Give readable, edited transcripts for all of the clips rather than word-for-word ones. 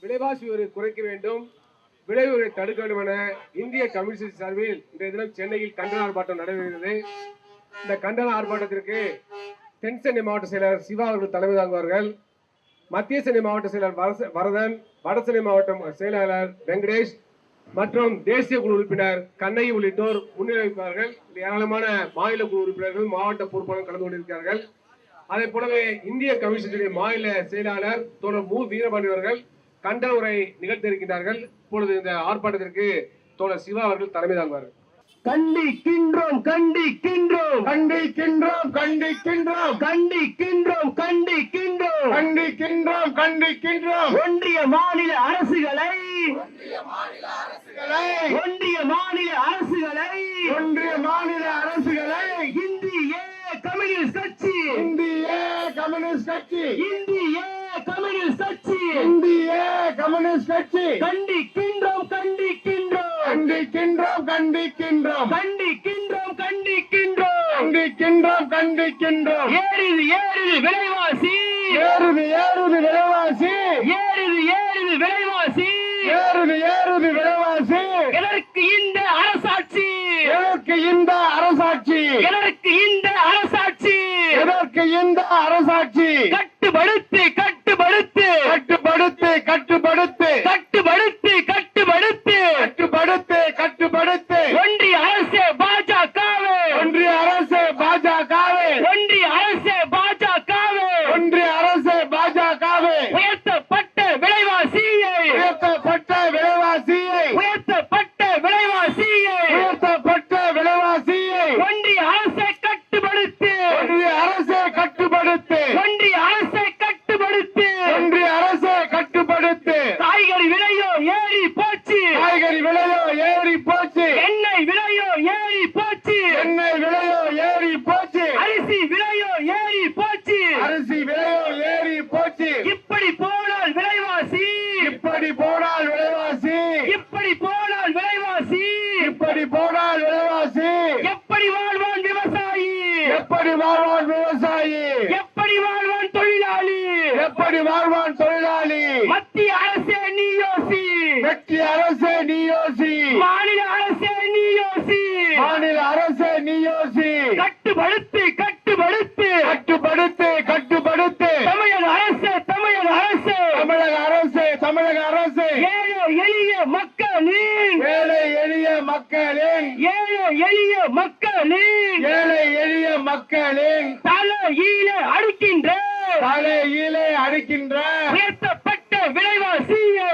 விலைவாசி உயர்வை குறைக்க வேண்டும், விலை உயர்வை தடுக்க வேண்டும் என இந்திய கம்யூனிஸ்ட் சார்பில் இன்றைய தினம் சென்னையில் கண்டன ஆர்ப்பாட்டம் நடைபெறுகிறது. இந்த கண்டன ஆர்ப்பாட்டத்திற்கு தென் சென்னை மாவட்ட செயலர் சிவா அவர்கள் தலைமை தாங்குவார்கள். மத்திய சென்னை மாவட்ட செயலர் வரதன், வட சென்னை மாவட்ட செயலாளர் வெங்கடேஷ் மற்றும் தேசிய குழு உறுப்பினர் கண்ணகி உள்ளிட்டோர் முன்னிலைப்பார்கள். ஏராளமான மாநில குழு உறுப்பினர்கள், மாவட்ட பொறுப்பாளர்கள் கலந்து கொண்டிருக்கிறார்கள். அதே போலவே இந்திய கம்யூனிஸ்ட் மாநில செயலாளர் தோழர் மு வீரபாண்டி அவர்கள் கண்டன உரை நிகழ்த்த இருக்கின்றார்கள். இப்பொழுது இந்த ஆர்ப்பாட்டத்திற்கு தோழர் சிவா அவர்கள் தலைமை தாங்குவார்கள். கண்டிக்கின்றோம் கண்டிக்கின்றோம் கண்டிக்கின்றோம் கண்டிக்கின்றோம் கண்டிக்கின்றோம் கண்டிக்கின்றோம் கண்டிக்கின்றோம் கண்டிக்கின்றோம் ஒன்றிய மாநில அரசுகளை ஒன்றிய மாநில அரசுகளை இந்திய கம்யூனிஸ்ட் கட்சி இந்திய கம்யூனிஸ்ட் கட்சி கண்டிக்கின்றோம் கண்டிக்கின்றோம் கண்டிக்கின்றோம் கண்டிக்கின்றோம் கண்டிக்கின்றோம் கண்டிக்கின்றோம் கண்டிக்கின்றோம் கண்டிக்கின்றோம் ஏறுது ஏறுது விலைவாசி ஏறுது ஏறுது விலைவாசி ஏறுது ஏறுது விலைவாசி ஏறுது ஏறுது விலைவாசி எதற்கு இந்த அரசாட்சி எதற்கு இந்த அரசாட்சி எதற்கு இந்த அரசாட்சி எதற்கு இந்த அரசாட்சி கட்டுப்படுத்து கட்டுப்படுத்து கட்டுப்படுத்து கட்டுப்படுத்து கட்டுப்படுத்து கட்டுப்படுத்து கட்டுப்படுத்து கட்டுப்படுத்து ஒன்றிய அரசு பாஜகவே ஒன்றிய அரசு பாஜகவே ஒன்றிய அரசு பாஜகவே ஒன்றிய அரசு பாஜகவே உயர்த்தப்பட்ட விலைவாசியை உயர்த்தப்பட்ட விலைவாசியை உயர்த்தப்பட்ட விலைவாசியை உயர்த்தப்பட்ட விலைவாசியை ஒன்றிய அரசை கட்டுப்படுத்து ஒன்றிய அரசு கட்டுப்படுத்து ஒன்றிய அரசை கட்டுப்படுத்து ஒன்றிய அரசு கட்டுப்படுத்து காய்கறி விலையோ ஏறி போச்சு காய்கறி விலையோ ஏறி போச்சு எண்ணெய் விலையோ ஏறி போச்சு எண்ணெய் விலையோ ஏறி போச்சு அரிசி விலையோ ஏறி போச்சு அரிசி விலையோ ஏறி போச்சு இப்படி போனால் விலைவாசி இப்படி போனால் விலைவாசி இப்படி போனால் விலைவாசி இப்படி போனால் விலைவாசி எப்படி வாழ்வான் விவசாயி எப்படி வாழ்வான் விவசாயி எப்படி வாழ்வான் தொழிலாளி எப்படி வாழ்வான் தொழிலாளி மத்திய அரசே நீ யோசி வெற்றி அரசு நீ யோசி மாநில அரசே நீ யோசி மாநில அரசு நீ யோசி கட்டுப்படுத்து கட்டுப்படுத்து கட்டுப்படுத்து கட்டுப்படுத்து தமிழக அரசு தமிழக அரசு தமிழக அரசு தமிழக அரசு ஏழை எளிய மக்களின் ஏழை எளிய மக்களின் ஏழை எளிய மக்களின் ஏழை எளிய மக்களின் தலையில அடிக்கின்ற தலையிலே அடிக்கின்ற உயர்த்தப்பட்ட விலைவாசியை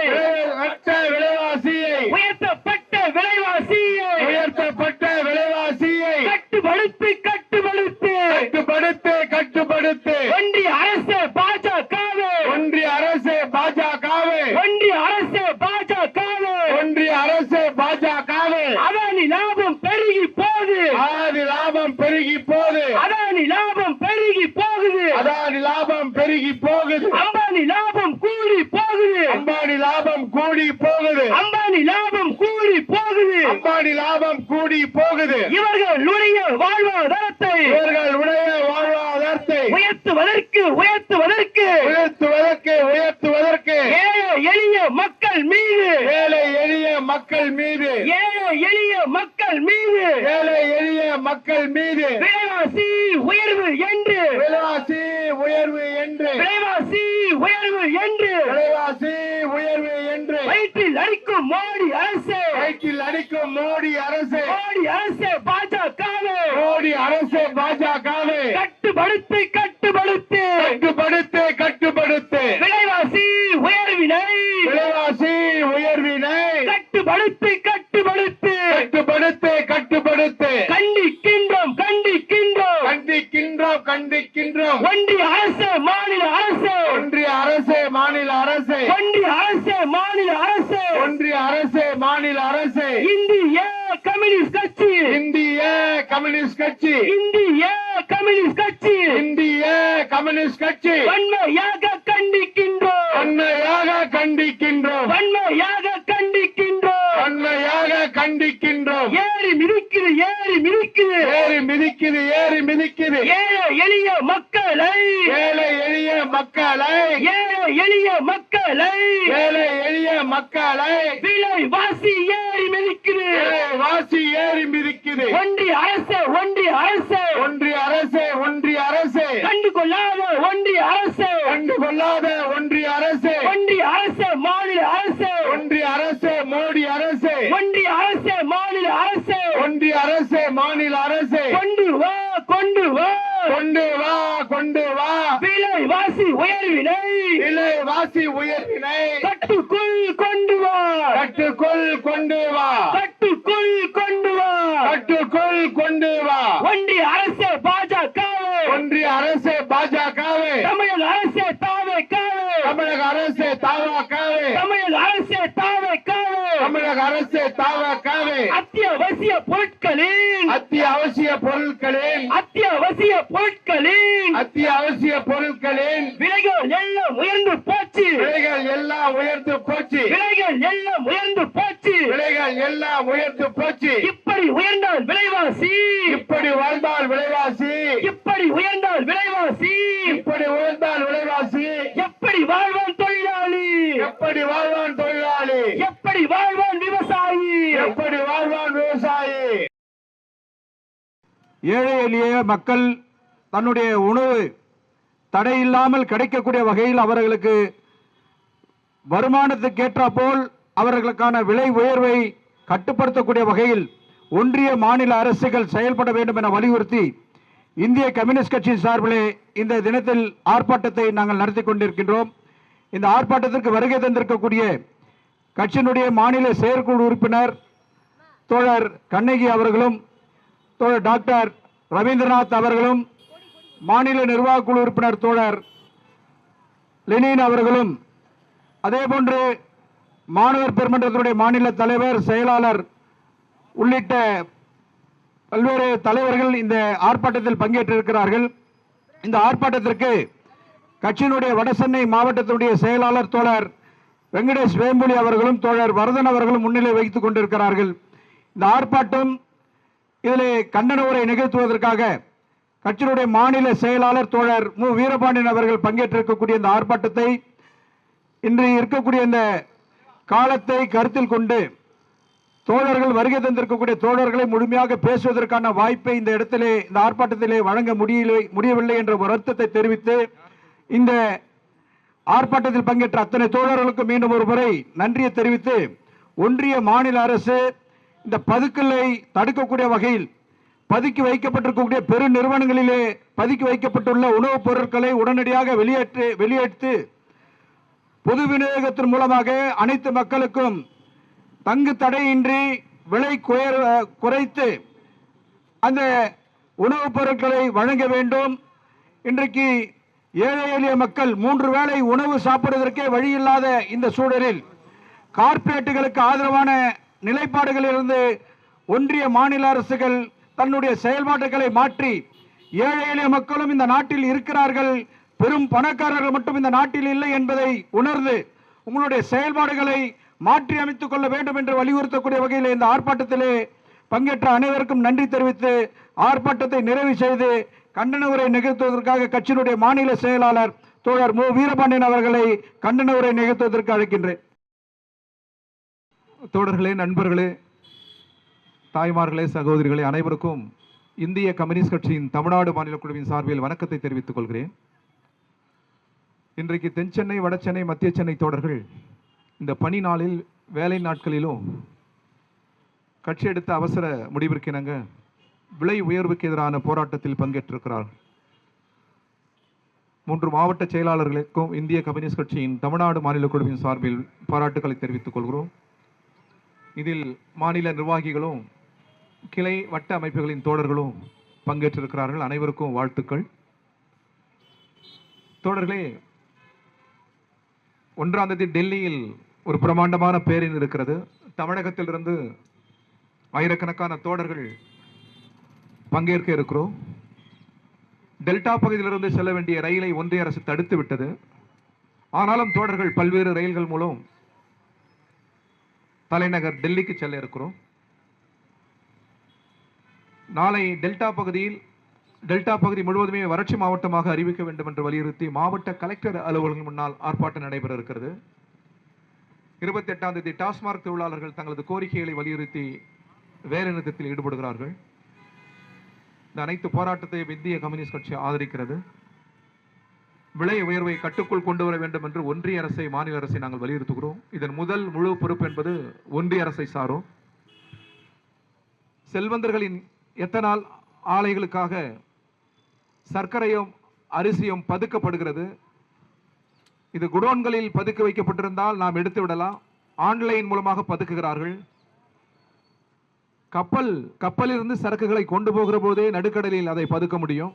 அற்ற விலைவாசியை உயர்த்தப்பட்ட விலைவாசியை உயர்த்தப்பட்ட விலைவாசியை கட்டுப்படுத்து கட்டுப்படுத்து கட்டுப்படுத்து கட்டுப்படுத்து ஒன்றிய அரசு பாஜகவே ஒன்றிய அரசு பாஜகவே ஒன்றிய அரசு பாஜகவே ஒன்றிய அரசு பாஜகவே அதானி லாபம் பெருகி போகுது அதானி லாபம் பெருகி போகுது அதானி லாபம் பெருகி போகுது அதானி லாபம் பெருகி போகுது அம்பானி லாபம் கூடி போகுது அம்பானி லாபம் கூடி போகுது அம்பானி லாபம் கூடி போகுது அம்பானி லாபம் கூடி போகுது இவர்களுடைய வாழ்வாதாரத்தை இவர்களுடைய வாழ்வாதாரத்தை உயர்த்துவதற்கு உயர்த்துவதற்கு உயர்த்துவதற்கு உயர்த்துவதற்கு ஏழை எளிய மக்கள் மீது ஏழை எளிய மக்கள் மீது ஏழை எளிய மக்கள் மீது ஏழை எளிய மக்கள் மீது விலைவாசி உயர்வு என்று விலைவாசி உயர்வு என்று விலைவாசி உயர்வு என்று விலைவாசி உயர்வு என்று வயிற்றில் அடிக்கும் மோடி அரசு வயிற்றில் அடிக்கும் மோடி அரசு மோடி அரசு பாஜகவே மோடி அரசு பாஜகவே கட்டுப்படுத்து கட்டுப்படுத்து கட்டுப்படுத்து கட்டுப்படுத்து விலைவாசி உயர்வினை விலைவாசி உயர்வினை கட்டுப்படுத்து கட்டுப்படுத்து கட்டுப்படுத்து கட்டுப்படுத்து கண்டிக்கின்றோம் கண்டிக்கின்றோம் கண்டிக்கின்றோம் கண்டிக்கின்றோம் ஒன்றிய அரசு மாநில அரசு ஒன்றிய அரசு மாநில அரசு ஒன்றிய அரசு மாநில அரசு ஒன்றிய அரசு மாநில அரசு இந்திய கம்யூனிஸ்ட் கட்சி இந்திய கம்யூனிஸ்ட் கட்சி இந்திய கம்யூனிஸ்ட் கட்சி இந்திய கம்யூனிஸ்ட் கட்சி வன்மையாக கண்டிக்கின்றோம் வன்மையாக கண்டிக்கின்றோம் வன்மையாக கண்டிக்கின்றோம் வன்மையாக கண்டிக்கின்றோம் ஏறி மிதிக்குது ஏறி மிதிக்குது ஏறி மிதிக்குது ஏறி மிதிக்குது ஏழை எளிய மக்களை ஏழை எளிய மக்களை ஏழை எளிய மக்களை ஏழை மக்களை விலைவாசி ஏறி மிதிக்குது. வாசி ஏறி மிதிக்குது. ஒன்றிய அரசு ஒன்றிய அரசு ஒன்றிய அரசு ஒன்றிய அரசு கண்டுகொள்ளாத ஒன்றிய அரசு கண்டுகொள்ளாத ஒன்றிய அரசு ஒன்றிய அரசு மாநில அரசு ஒன்றிய அரசு மோடி அரசு ஒன்றிய அரசு மாநில அரசு ஒன்றிய அரசு மாநில அரசு கொண்டு வா கொண்டு வா கொண்டு வா கொண்டு வா விலைவாசி உயர்வினை விலைவாசி உயர்வினை கட்டுக்குள் கொண்டு வா கட்டுக்குள் கொண்டு வா கட்டுக்குள் கொண்டு வா கட்டுக்குள் கொண்டு வா ஒன்றிய அரசு பாஜகவே ஒன்றிய அரசு பாஜகவே தமிழக அரசு தாவேக்காவே தமிழக அரசு தாவக்காவே தமிழக அரசு தாவேக்காவே தமிழக அரசு தாவக்காவே அத்தியாவசிய பொருட்களின் அத்தியாவசிய பொருட்களின் அத்தியாவசிய பொருட்களின் அத்தியாவசிய பொருட்களின் விலைகள் எல்லாம் உயர்ந்து போச்சு விலைகள் எல்லாம் உயர்ந்து போச்சு விலைகள் எல்லாம் உயர்ந்து போச்சு விலைகள் எல்லாம் உயர்ந்து போச்சு இப்படி உயர்ந்தால் விலைவாசி இப்படி வாழ்ந்தால் விலைவாசி இப்படி உயர்ந்தால் விலைவாசி இப்படி உயர்ந்தால் விலைவாசி எப்படி வாழ்வான் தொழிலாளி எப்படி வாழ்வான் தொழிலாளி எப்படி வாழ்வான் விவசாயி எப்படி வாழ்வான் விவசாயி ஏழை எளிய மக்கள் தன்னுடைய உணவு தடையில்லாமல் கிடைக்கக்கூடிய வகையில் அவர்களுக்கு வருமானத்துக்கேற்றாற்போல் அவர்களுக்கான விலை உயர்வை கட்டுப்படுத்தக்கூடிய வகையில் ஒன்றிய மாநில அரசுகள் செயல்பட வேண்டும் என வலியுறுத்தி இந்திய கம்யூனிஸ்ட் கட்சியின் சார்பிலே இந்த தினத்தில் ஆர்ப்பாட்டத்தை நாங்கள் நடத்தி கொண்டிருக்கின்றோம். இந்த ஆர்ப்பாட்டத்திற்கு வருகை தந்திருக்கக்கூடிய கட்சியினுடைய மாநில செயற்குழு உறுப்பினர் தோழர் கண்ணகி அவர்களும் தோழர் டாக்டர் ரவீந்திரநாத் அவர்களும் மாநில நிர்வாக குழு உறுப்பினர் தோழர் லெனின் அவர்களும் அதேபோன்று மாணவர் பெருமன்றத்தினுடைய மாநில தலைவர் செயலாளர் உள்ளிட்ட பல்வேறு தலைவர்கள் இந்த ஆர்ப்பாட்டத்தில் பங்கேற்றிருக்கிறார்கள். இந்த ஆர்ப்பாட்டத்திற்கு கட்சியினுடைய வடசென்னை மாவட்டத்தினுடைய செயலாளர் தோழர் வெங்கடேஷ் வேம்புலி அவர்களும் தோழர் வரதன் அவர்களும் முன்னிலை வைத்துக் கொண்டிருக்கிறார்கள். இந்த ஆர்ப்பாட்டம் இதிலே கண்டன உரை நிகழ்த்துவதற்காக கட்சியினுடைய மாநில செயலாளர் தோழர் மு வீரபாண்டியன் அவர்கள் பங்கேற்றிருக்கக்கூடிய இந்த ஆர்ப்பாட்டத்தை இன்று இருக்கக்கூடிய இந்த காலத்தை கருத்தில் கொண்டு தோழர்கள் வருகை தந்திருக்கக்கூடிய தோழர்களை முழுமையாக பேசுவதற்கான வாய்ப்பை இந்த இடத்திலே இந்த ஆர்ப்பாட்டத்திலே வழங்க முடியவில்லை என்ற வருத்தத்தை தெரிவித்து இந்த ஆர்ப்பாட்டத்தில் பங்கேற்ற அத்தனை தோழர்களுக்கு மீண்டும் ஒரு முறை நன்றியை தெரிவித்து ஒன்றிய மாநில அரசு இந்த பதுக்கலை தடுக்கக்கூடிய வகையில் பதுக்கி வைக்கப்பட்டிருக்கக்கூடிய பெரு நிறுவனங்களிலே பதுக்கி வைக்கப்பட்டுள்ள உணவுப் பொருட்களை உடனடியாக வெளியேற்று பொது விநியோகத்தின் மூலமாக அனைத்து மக்களுக்கும் தங்கு தடையின்றி விலை குறைத்து அந்த உணவுப் பொருட்களை வழங்க வேண்டும். இன்றைக்கு ஏழை எளிய மக்கள் 3 வேளை உணவு சாப்பிடுவதற்கே வழியில்லாத இந்த சூழலில் கார்ப்பரேட்டுகளுக்கு ஆதரவான நிலைப்பாடுகளிலிருந்து ஒன்றிய மாநில அரசுகள் தன்னுடைய செயல்பாடுகளை மாற்றி ஏழை எளிய மக்களும் இந்த நாட்டில் இருக்கிறார்கள், பெரும் பணக்காரர்கள் மட்டும் இந்த நாட்டில் இல்லை என்பதை உணர்ந்து உங்களுடைய செயல்பாடுகளை மாற்றி அமைத்துக் கொள்ள வேண்டும் என்று வலியுறுத்தக்கூடிய வகையில் இந்த ஆர்ப்பாட்டத்திலே பங்கேற்ற அனைவருக்கும் நன்றி தெரிவித்து ஆர்ப்பாட்டத்தை நிறைவு செய்து கண்டன உரை நிகழ்த்துவதற்காக கட்சியினுடைய மாநில செயலாளர் தோழர் மு வீரபாண்டியன் அவர்களை கண்டன உரை நிகழ்த்துவதற்கு அழைக்கின்றேன். தோழர்களே, நண்பர்களே, தாய்மார்களே, சகோதரிகளே, அனைவருக்கும் இந்திய கம்யூனிஸ்ட் கட்சியின் தமிழ்நாடு மாநில குழுவின் சார்பில் வணக்கத்தை தெரிவித்துக் கொள்கிறேன். இன்றைக்கு தென்சென்னை, வடசென்னை, மத்திய சென்னை தோழர்கள் இந்த பணி நாளில் வேலை நாட்களிலும் கட்சி எடுத்த அவசர முடிவிற்கிணங்க விலை உயர்வுக்கு எதிரான போராட்டத்தில் பங்கேற்றிருக்கிறார். 3 மாவட்ட செயலாளர்களுக்கும் இந்திய கம்யூனிஸ்ட் கட்சியின் தமிழ்நாடு மாநில குழுவின் சார்பில் பாராட்டுக்களை தெரிவித்துக் கொள்கிறோம். இதில் மாநில நிர்வாகிகளும் கிளை வட்ட அமைப்புகளின் தோழர்களும் பங்கேற்றிருக்கிறார்கள். அனைவருக்கும் வாழ்த்துக்கள். தோழர்களே, 1ஆம் தேதி டெல்லியில் ஒரு பிரமாண்டமான பேரணி இருக்கிறது. தமிழகத்திலிருந்து ஆயிரக்கணக்கான தோழர்கள் பங்கேற்க இருக்கிறோம். டெல்டா பகுதியிலிருந்து செல்ல வேண்டிய ரயிலை ஒன்றிய அரசு தடுத்து விட்டது. ஆனாலும் தோழர்கள் பல்வேறு ரயில்கள் மூலம் தலைநகர் டெல்லிக்கு செல்ல இருக்கிறோம். நாளை டெல்டா பகுதி முழுவதுமே வறட்சி மாவட்டமாக அறிவிக்க வேண்டும் என்று வலியுறுத்தி மாவட்ட கலெக்டர் அலுவலகம் முன்னால் ஆர்ப்பாட்டம் நடைபெற இருக்கிறது. 28ஆம் தேதி டாஸ்மாக் தொழிலாளர்கள் தங்களது கோரிக்கைகளை வலியுறுத்தி வேலைநிறுத்தத்தில் ஈடுபடுகிறார்கள். இந்த அனைத்து போராட்டத்தையும் இந்திய கம்யூனிஸ்ட் கட்சி ஆதரிக்கிறது. விலை உயர்வை கட்டுக்குள் கொண்டு வர வேண்டும் என்று ஒன்றிய அரசை, மாநில அரசை நாங்கள் வலியுறுத்துகிறோம். இதன் முதல் முழு பொறுப்பு என்பது ஒன்றிய அரசை சாரும். செல்வந்தர்களின் எத்தனால் ஆலைகளுக்காக சர்க்கரையும் அரிசியும் பதுக்கப்படுகிறது. இது குடோன்களில் பதுக்க வைக்கப்பட்டிருந்தால் நாம் எடுத்து விடலாம். ஆன்லைன் மூலமாக பதுக்குகிறார்கள். கப்பலிலிருந்து சரக்குகளை கொண்டு போகிற போதே நடுக்கடலில் அதை பதுக்க முடியும்.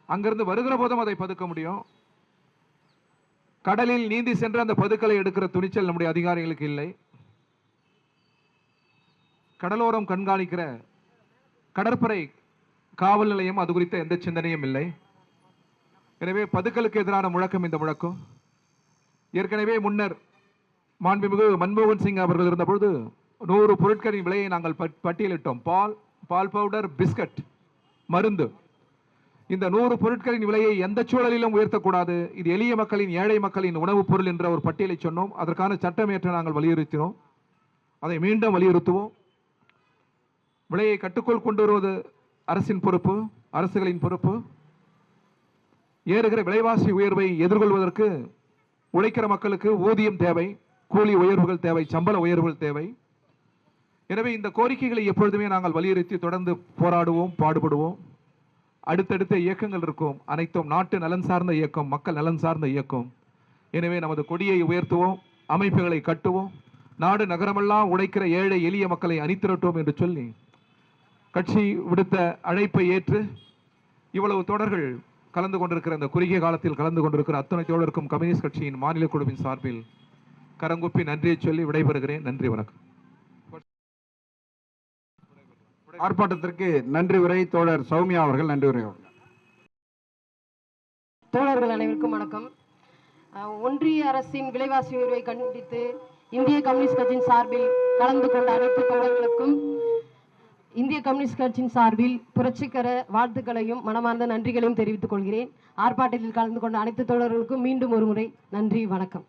அங்கிருந்து வருகிற போதும் அதை பதுக்க முடியும். கடலில் நீந்தி சென்று அந்த பதுக்களை எடுக்கிற துணிச்சல் நம்முடைய அதிகாரிகளுக்கு இல்லை. கடலோரம் கண்காணிக்கிற கடற்படை காவல் நிலையம் அது குறித்த எந்த சிந்தனையும் இல்லை. எனவே பதுக்கலுக்கு எதிரான முழக்கம் இந்த முழக்கம். ஏற்கனவே முன்னர் மாண்புமிகு மன்மோகன் சிங் அவர்கள் இருந்தபொழுது 100 பொருட்களின் விலையை நாங்கள் பட்டியலிட்டோம். பால் பவுடர், பிஸ்கட், மருந்து. இந்த 100 பொருட்களின் விலையை எந்த சூழலிலும் உயர்த்தக்கூடாது. இது எளிய மக்களின், ஏழை மக்களின் உணவுப் பொருள் என்ற ஒரு பட்டியலை சொன்னோம். அதற்கான சட்டமேற்ற நாங்கள் வலியுறுத்தினோம். அதை மீண்டும் வலியுறுத்துவோம். விலையை கட்டுக்குள் கொண்டு வருவது அரசின் பொறுப்பு, அரசுகளின் பொறுப்பு. ஏறுகிற விலைவாசி உயர்வை எதிர்கொள்வதற்கு உழைக்கிற மக்களுக்கு ஊதியம் தேவை, கூலி உயர்வுகள் தேவை, சம்பள உயர்வுகள் தேவை. எனவே இந்த கோரிக்கைகளை எப்பொழுதுமே நாங்கள் வலியுறுத்தி தொடர்ந்து போராடுவோம், பாடுபடுவோம். அடுத்தடுத்த இயக்கங்கள் இருக்கும். அனைத்தும் நாட்டு நலன் சார்ந்த இயக்கம், மக்கள் நலன் சார்ந்த இயக்கம். எனவே நமது கொடியை உயர்த்துவோம், அமைப்புகளை கட்டுவோம், நாடு நகரமெல்லாம் உழைக்கிற ஏழை எளிய மக்களை அணிதிரட்டுவோம் என்று சொல்லி கட்சி விடுத்த அழைப்பை ஏற்று இவ்வளவு தோழர்கள் கலந்து கொண்டிருக்கிற இந்த குறுகிய காலத்தில் கலந்து கொண்டிருக்கிற அத்தனை தோழருக்கும் கம்யூனிஸ்ட் கட்சியின் மாநில குழுவின் சார்பில் கரங்குப்பி நன்றியை சொல்லி விடைபெறுகிறேன். நன்றி, வணக்கம். ஆர்ப்பாட்டத்திற்கு நன்றி உரை தோழர் சௌமியா அவர்கள். நன்றி உரை. தோழர்கள் அனைவருக்கும் வணக்கம். ஒன்றிய அரசின் விலைவாசி உயர்வை கண்டித்து இந்திய கம்யூனிஸ்ட் கட்சியின் சார்பில் கலந்து கொண்ட அனைத்து தோழர்களுக்கும் இந்திய கம்யூனிஸ்ட் கட்சியின் சார்பில் புரட்சிகர வாழ்த்துக்களையும் மனமார்ந்த நன்றிகளையும் தெரிவித்துக் கொள்கிறேன். ஆர்ப்பாட்டத்தில் கலந்து கொண்ட அனைத்து தோழர்களுக்கும் மீண்டும் ஒரு முறை நன்றி, வணக்கம்.